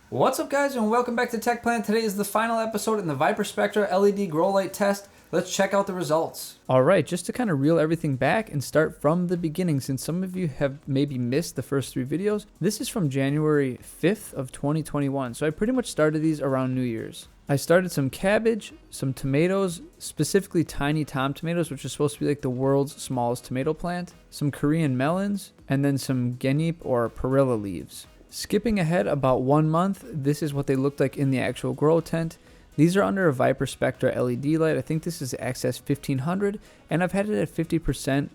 What's up guys, and welcome back to Tech Plant. Today is the final episode in the Viparspectra LED grow light test. Let's check out the results. Alright, just to kind of reel everything back and start from the beginning, since some of you have maybe missed the first 3 videos. This is from January 5th of 2021, so I pretty much started these around New Year's. I started some cabbage, some tomatoes, specifically tiny tom tomatoes, which is supposed to be like the world's smallest tomato plant, some Korean melons, and then some gnat or perilla leaves. Skipping ahead about 1 month, this is what they looked like in the actual grow tent. These are under a Viparspectra LED light. I think this is XS 1500, and I've had it at 50%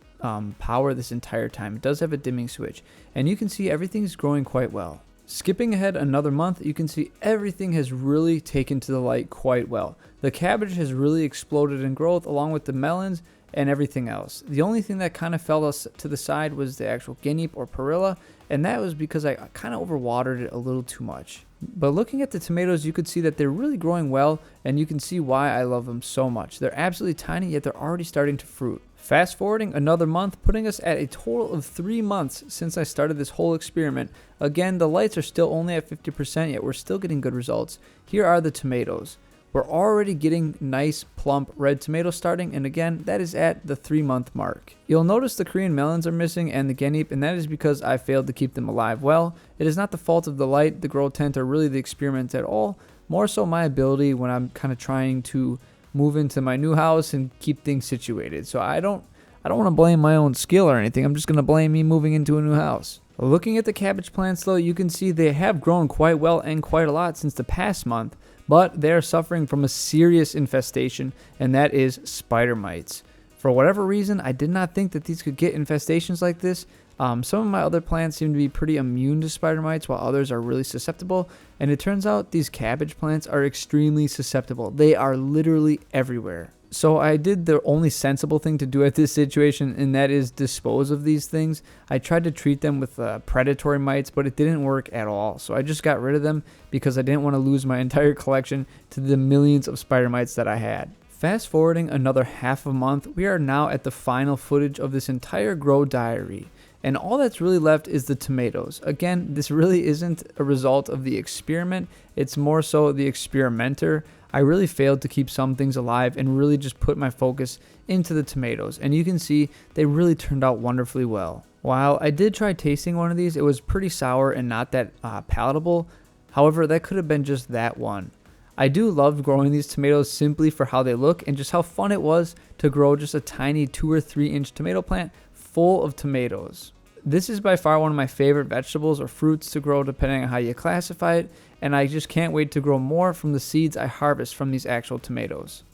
power this entire time. It does have a dimming switch, and you can see everything's growing quite well. Skipping ahead another month, you can see everything has really taken to the light quite well. The cabbage has really exploded in growth along with the melons and everything else. The only thing that kind of fell us to the side was the actual gnat or perilla, and that was because I kind of overwatered it a little too much. But looking at the tomatoes, you could see that they're really growing well, and you can see why I love them so much. They're absolutely tiny, yet they're already starting to fruit. Fast forwarding another month, putting us at a total of 3 months since I started this whole experiment. Again, the lights are still only at 50%, yet we're still getting good results. Here are the tomatoes. We're already getting nice plump red tomatoes starting, and again, that is at the 3-month mark. You'll notice the Korean melons are missing and the gnat, and that is because I failed to keep them alive well. It is not the fault of the light, the grow tent, or really the experiment at all. More so my ability when I'm kind of trying to move into my new house and keep things situated. So I don't want to blame my own skill or anything. I'm just going to blame me moving into a new house. Looking at the cabbage plants though, you can see they have grown quite well and quite a lot since the past month, but they are suffering from a serious infestation, and that is spider mites. For whatever reason, I did not think that these could get infestations like this. Some of my other plants seem to be pretty immune to spider mites, while others are really susceptible, and it turns out these cabbage plants are extremely susceptible. They are literally everywhere. So I did the only sensible thing to do at this situation, and that is dispose of these things. I tried to treat them with predatory mites, but it didn't work at all. So I just got rid of them because I didn't want to lose my entire collection to the millions of spider mites that I had. Fast forwarding another half a month, we are now at the final footage of this entire grow diary. And all that's really left is the tomatoes. Again, this really isn't a result of the experiment. It's more so the experimenter. I really failed to keep some things alive and really just put my focus into the tomatoes. And you can see they really turned out wonderfully well. While I did try tasting one of these, it was pretty sour and not that palatable. However, that could have been just that one. I do love growing these tomatoes simply for how they look and just how fun it was to grow just a tiny 2 or 3 inch tomato plant full of tomatoes. This is by far one of my favorite vegetables or fruits to grow depending on how you classify it, and I just can't wait to grow more from the seeds I harvest from these actual tomatoes.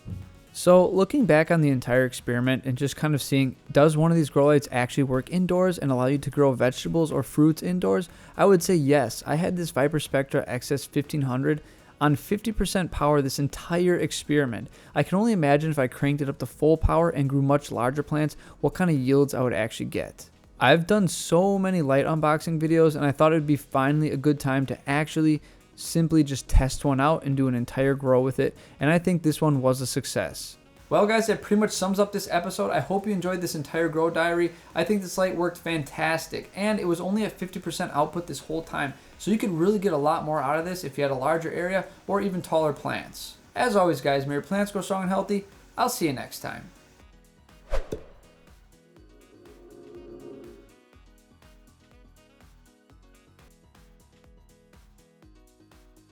So looking back on the entire experiment and just kind of seeing, does one of these grow lights actually work indoors and allow you to grow vegetables or fruits indoors? I would say yes. I had this Viparspectra XS 1500 on 50% power this entire experiment. I can only imagine if I cranked it up to full power and grew much larger plants, what kind of yields I would actually get. I've done so many light unboxing videos, and I thought it would be finally a good time to actually simply just test one out and do an entire grow with it, and I think this one was a success. Well guys, that pretty much sums up this episode. I hope you enjoyed this entire grow diary. I think this light worked fantastic, and it was only at 50% output this whole time, so you could really get a lot more out of this if you had a larger area or even taller plants. As always guys, may your plants grow strong and healthy. I'll see you next time.